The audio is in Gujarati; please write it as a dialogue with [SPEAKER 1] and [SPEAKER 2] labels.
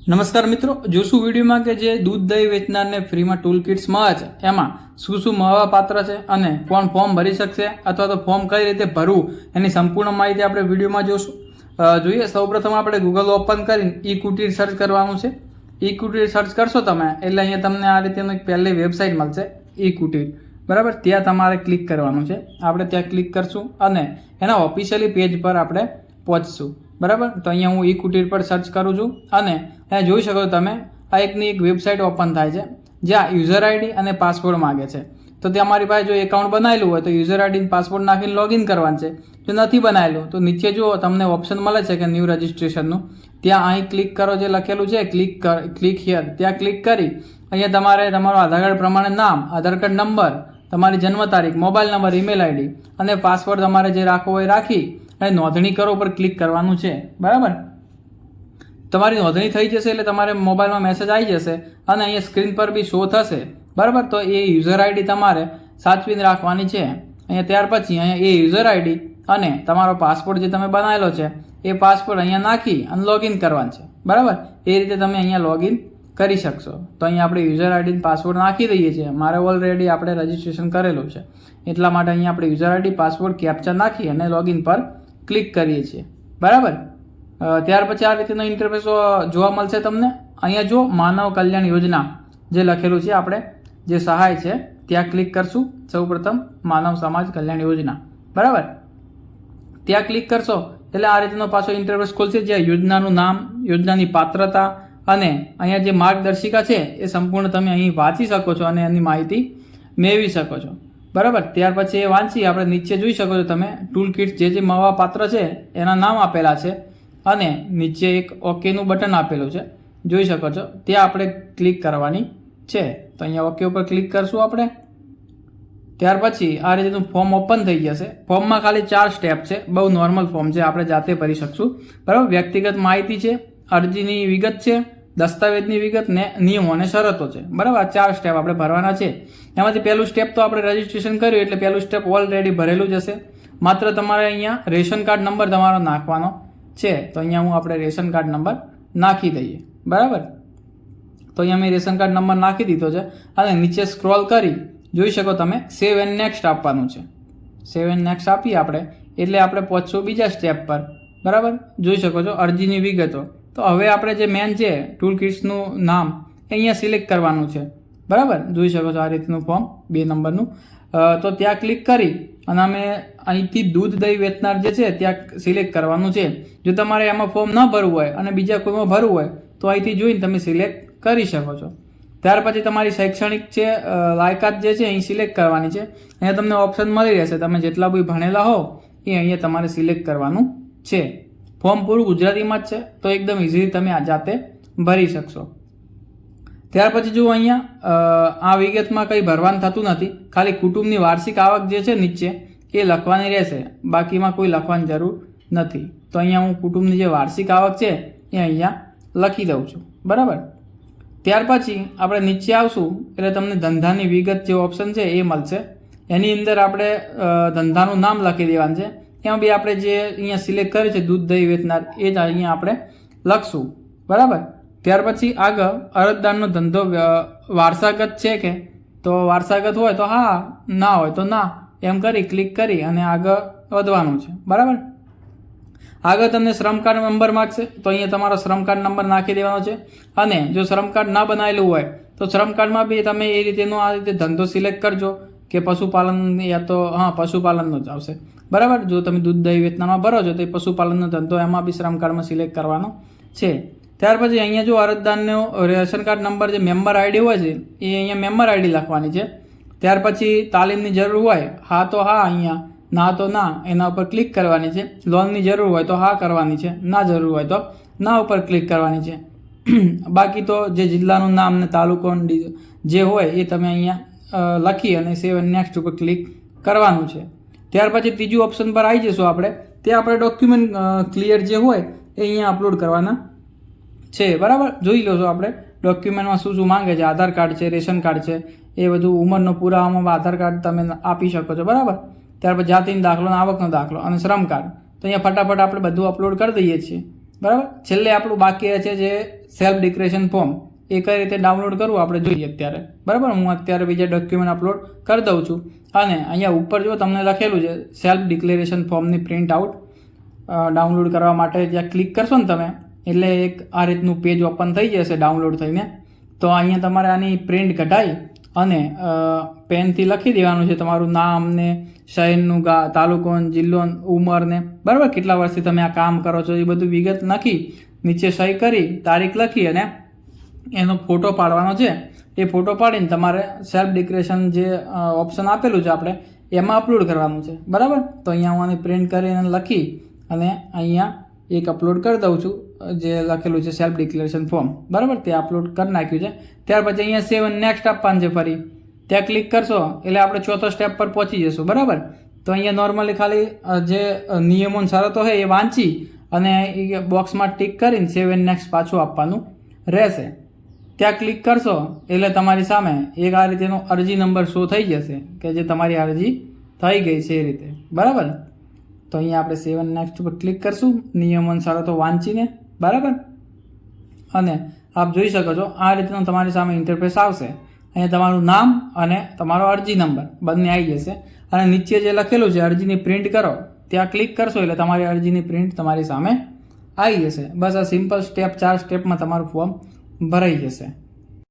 [SPEAKER 1] નમસ્કાર મિત્રો, જોશું વિડીયોમાં કે જે દૂધ દહીં વેચનારને ફ્રીમાં ટૂલ કિટ્સ મળે છે એમાં શું શું મળવા પાત્ર છે અને કોણ ફોર્મ ભરી શકશે અથવા તો ફોર્મ કઈ રીતે ભરવું એની સંપૂર્ણ માહિતી આપણે વિડીયોમાં જોશું. જોઈએ સૌપ્રથમ આપણે ગૂગલ ઓપન કરીને ઈ કુટીર સર્ચ કરવાનું છે. ઈ કુટીર સર્ચ કરશો તમે એટલે અહીંયા તમને આ રીતેનું એક પહેલી વેબસાઇટ મળશે ઈ કુટીર, બરાબર. ત્યાં તમારે ક્લિક કરવાનું છે. આપણે ત્યાં ક્લિક કરશું અને એના ઓફિશિયલી પેજ પર આપણે પહોંચશું, બરાબર. તો અહીંયા હું ઈ કુટીર પર સર્ચ કરું છું અને અહીંયા જોઈ શકો છો તમે આ એકની એક વેબસાઇટ ઓપન થાય છે જ્યાં યુઝર આઈડી અને પાસવર્ડ માગે છે. તો ત્યાં મારી પાસે જો એકાઉન્ટ બનાવેલું હોય તો યુઝર આઈડી અને પાસવર્ડ નાખીને લોગિન કરવાનું છે. જો નથી બનાવેલું તો નીચે જો તમને ઓપ્શન મળે છે કે ન્યૂ રજિસ્ટ્રેશનનું, ત્યાં અહીં ક્લિક કરો, જે લખેલું છે ક્લિક હિયર, ત્યાં ક્લિક કરી અહીંયા તમારે તમારું આધાર કાર્ડ પ્રમાણે નામ, આધાર કાર્ડ નંબર, તમારી જન્મ તારીખ, મોબાઈલ નંબર, ઈમેલ આઈડી અને પાસવર્ડ તમારે જે રાખવો હોય રાખી અને નોંધણી કરો પર ક્લિક કરવાનું છે, બરાબર. તમારી નોંધણી થઈ જશે એટલે તમારે મોબાઈલમાં મેસેજ આવી જશે અને અહીંયા સ્ક્રીન પર બી શો થશે, બરાબર. તો એ યુઝર આઈડી તમારે સાચવીને રાખવાની છે. અહીંયા ત્યાર પછી અહીંયા એ યુઝર આઈડી અને તમારો પાસપોર્ટ જે તમે બનાવેલો છે એ પાસપોર્ટ અહીંયા નાખી અને લોગિન કરવાનું છે, બરાબર. એ રીતે તમે અહીંયા લોગિન કરી શકશો. તો અહીંયા આપણે યુઝર આઈડી પાસવર્ડ નાખી દઈએ છીએ. મારે ઓલરેડી આપણે રજિસ્ટ્રેશન કરેલું છે એટલા માટે અહીંયા આપણે યુઝર આઈડી પાસવર્ડ કેપ્ચા નાખી અને લોગિન પર ક્લિક કરીએ છીએ, બરાબર. ત્યાર પછી આ રીતેનો ઇન્ટરફેસ જોવા મળશે તમને. અહીંયા જો માનવ કલ્યાણ યોજના જે લખેલું છે આપણે જે સહાય છે ત્યાં ક્લિક કરશું. સૌપ્રથમ માનવ સમાજ કલ્યાણ યોજના, બરાબર. ત્યાં ક્લિક કરશો એટલે આ રીતનો પાછો ઇન્ટરફેસ ખોલશે જ્યાં યોજનાનું નામ, યોજનાની પાત્રતા અને અહીંયા જે માર્ગદર્શિકા છે એ સંપૂર્ણ તમે અહીં વાંચી શકો છો અને એની માહિતી મેળવી શકો છો, બરાબર. ત્યાર પછી એ વાંચી આપણે નીચે જોઈ શકો છો તમે ટૂલ કિટ્સ જે મળવા પાત્ર છે એના નામ આપેલા છે અને નીચે એક ઓકેનું બટન આપેલું છે, જોઈ શકો છો. ત્યાં આપણે ક્લિક કરવાની છે. તો અહીંયા ઓકે ઉપર ક્લિક કરશું આપણે. ત્યાર પછી આ રીતનું ફોર્મ ઓપન થઈ જશે. ફોર્મમાં ખાલી 4 સ્ટેપ છે, બહુ નોર્મલ ફોર્મ છે, આપણે જાતે ભરી શકશું, બરાબર. વ્યક્તિગત માહિતી છે, અરજીની વિગત છે, દસ્તાવેજની વિગત ને નિયમો અને શરતો છે, બરાબર. આ 4 સ્ટેપ આપણે ભરવાના છે. એમાંથી પહેલું સ્ટેપ તો આપણે રજીસ્ટ્રેશન કર્યું એટલે પહેલું સ્ટેપ ઓલરેડી ભરેલું જ હશે. માત્ર તમારે અહીંયા રેશન કાર્ડ નંબર તમારો નાખવાનો છે. તો અહીંયા હું આપણે રેશન કાર્ડ નંબર નાખી દઈએ, બરાબર. તો અહીંયા મેં રેશન કાર્ડ નંબર નાખી દીધો છે અને નીચે સ્ક્રોલ કરી જોઈ શકો તમે સેવ એન્ડ નેક્સ્ટ આપવાનું છે. સેવ એન્ડ નેક્સ્ટ આપીએ આપણે એટલે આપણે પહોંચશું બીજા સ્ટેપ પર, બરાબર. જોઈ શકો છો અરજીની વિગતો. તો હવે આપણે જે મેન છે ટૂલ કિટ્સનું નામ અહીંયા સિલેક્ટ કરવાનું છે, બરાબર. જોઈ શકો છો આ રીતનું ફોર્મ 2 નંબરનું. તો ત્યાં ક્લિક કરી અને અમે અહીંથી દૂધ દહીં વેચનાર જે છે ત્યાં સિલેક્ટ કરવાનું છે. જો તમારે એમાં ફોર્મ ન ભરવું હોય અને બીજા કોઈમાં ભરવું હોય તો અહીંથી જોઈને તમે સિલેક્ટ કરી શકો છો. ત્યાર પછી તમારી શૈક્ષણિક છે લાયકાત જે છે અહીં સિલેક્ટ કરવાની છે. અહીંયા તમને ઓપ્શન મળી રહેશે, તમે જેટલા બી ભણેલા હો એ અહીંયા તમારે સિલેક્ટ કરવાનું છે. ફોર્મ પૂરું ગુજરાતીમાં જ છે તો એકદમ ઇઝીલી તમે આ જાતે ભરી શકશો. ત્યાર પછી જુઓ અહીંયા આ વિગતમાં કંઈ ભરવાનું થતું નથી, ખાલી કુટુંબની વાર્ષિક આવક જે છે નીચે એ લખવાની રહેશે, બાકીમાં કોઈ લખવાની જરૂર નથી. તો અહીંયા હું કુટુંબની જે વાર્ષિક આવક છે એ અહીંયા લખી દઉં છું, બરાબર. ત્યાર પછી આપણે નીચે આવશું એટલે તમને ધંધાની વિગત જે ઓપ્શન છે એ મળશે. એની અંદર આપણે ધંધાનું નામ લખી દેવાનું છે. એમાં બી આપણે જે અહીંયા સિલેક્ટ કર્યું છે દૂધ દહીં વેચનાર એ જ અહીંયા આપણે લખશું, બરાબર. ત્યાર પછી આગળ અરજદારનો ધંધો વારસાગત છે કે, તો વારસાગત હોય તો હા, ના હોય તો ના, એમ કરી ક્લિક કરી અને આગળ વધવાનું છે, બરાબર. આગળ તમને શ્રમ કાર્ડ નંબર માગશે તો અહીંયા તમારો શ્રમ કાર્ડ નંબર નાખી દેવાનો છે. અને જો શ્રમ કાર્ડ ના બનાવેલું હોય તો શ્રમ કાર્ડમાં બી તમે એ રીતેનો આ રીતે ધંધો સિલેક્ટ કરજો કે પશુપાલન યા તો હા પશુપાલનનો જ આવશે, બરાબર. જો તમે દૂધ દહીં વેચનારમાં ભરો છો તો એ પશુપાલનનો ધંધો એમાં બી શ્રમ કાર્ડમાં સિલેક્ટ કરવાનો છે. ત્યાર પછી અહીંયા જો અરજદારનો રેશન કાર્ડ નંબર જે મેમ્બર આઈડી હોય છે એ અહીંયા મેમ્બર આઈડી લખવાની છે. ત્યાર પછી તાલીમની જરૂર હોય હા તો હા, અહીંયા ના તો ના, એના ઉપર ક્લિક કરવાની છે. લોનની જરૂર હોય તો હા કરવાની છે, ના જરૂર હોય તો ના ઉપર ક્લિક કરવાની છે. બાકી તો જે જિલ્લાનું નામ ને તાલુકો જે હોય એ તમે અહીંયા લખી અને સેવ એન્ડ નેક્સ્ટ ઉપર ક્લિક કરવાનું છે. ત્યાર પછી ત્રીજું ઓપ્શન પર આવી જઈશું આપણે. તે આપણે ડોક્યુમેન્ટ ક્લિયર જે હોય એ અહીંયા અપલોડ કરવાના છે, બરાબર. જોઈ લો છો આપણે ડોક્યુમેન્ટમાં શું શું માંગે છે. આધાર કાર્ડ છે, રેશન કાર્ડ છે, એ બધું ઉંમરનો પુરાવામાં આધાર કાર્ડ તમે આપી શકો છો, બરાબર. ત્યાર પછી જાતિનો દાખલો, આવકનો દાખલો અને શ્રમ કાર્ડ. તો અહીંયા ફટાફટ આપણે બધું અપલોડ કરી દઈએ છીએ બરાબર. છેલ્લે આપણું બાકી છે જે સેલ્ફ ડિક્લેરેશન ફોર્મ, એ કઈ રીતે ડાઉનલોડ કરવું આપણે જોઈએ અત્યારે. બરાબર, હું અત્યારે બીજા ડોક્યુમેન્ટ અપલોડ કરી દઉં છું. અને અહીંયા ઉપર જો તમને લખેલું છે સેલ્ફ ડિક્લેરેશન ફોર્મની પ્રિન્ટ આઉટ ડાઉનલોડ કરવા માટે જ્યાં ક્લિક કરશો ને તમે એટલે એક આ રીતનું પેજ ઓપન થઈ જશે ડાઉનલોડ થઈને. તો અહીંયા તમારે આની પ્રિન્ટ કઢાઈ અને પેનથી લખી દેવાનું છે તમારું નામ ને શહેરનું તાલુકો જિલ્લો ઉંમર ને બરાબર કેટલા વર્ષથી તમે આ કામ કરો છો એ બધું વિગત નાખી નીચે સહી કરી તારીખ લખી અને એનો ફોટો પાડવાનો છે. એ ફોટો પાડીને તમારે સેલ્ફ ડિક્લેરેશન જે ઓપ્શન આપેલું છે આપણે એમાં અપલોડ કરવાનું છે. બરાબર, તો અહીંયા હું આની પ્રિન્ટ કરીને લખી અને અહીંયા એક અપલોડ કરી દઉં છું જે લખેલું છે સેલ્ફ ડિક્લેરેશન ફોર્મ. બરાબર, તે અપલોડ કરી નાખ્યું છે. ત્યાર પછી અહીંયા સેવ નેક્સ્ટ આપવાનું છે. ફરી ત્યાં ક્લિક કરશો એટલે આપણે ચોથો સ્ટેપ પર પહોંચી જશું. બરાબર, તો અહીંયા નોર્મલી ખાલી જે નિયમો શરતો હોય એ વાંચી અને એ બોક્સમાં ટિક કરીને સેવ એન્ડ નેક્સ્ટ પાછું આપવાનું રહેશે. ત્યાં ક્લિક કરશો એટલે તમારી સામે એક આ રીતેનો અરજી નંબર શો થઈ જશે કે જે તમારી અરજી થઈ ગઈ છે એ રીતે. બરાબર, તો અહીંયા આપણે સેવ એન્ડ નેક્સ્ટ પર ક્લિક કરશું નિયમો શરતો વાંચીને. બરાબર, અને આપ જોઈ શકો છો આ રીતનું તમારી સામે ઇન્ટરફેસ આવશે. અહીંયા તમારું નામ અને તમારો અરજી નંબર બંને આવી જશે. અને નીચે જે લખેલું છે અરજીની પ્રિન્ટ કરો ત્યાં ક્લિક કરશો એટલે તમારી અરજીની પ્રિન્ટ તમારી સામે આવી જશે. બસ આ સિમ્પલ સ્ટેપ 4 સ્ટેપમાં તમારું ફોર્મ ભરાઈ જશે.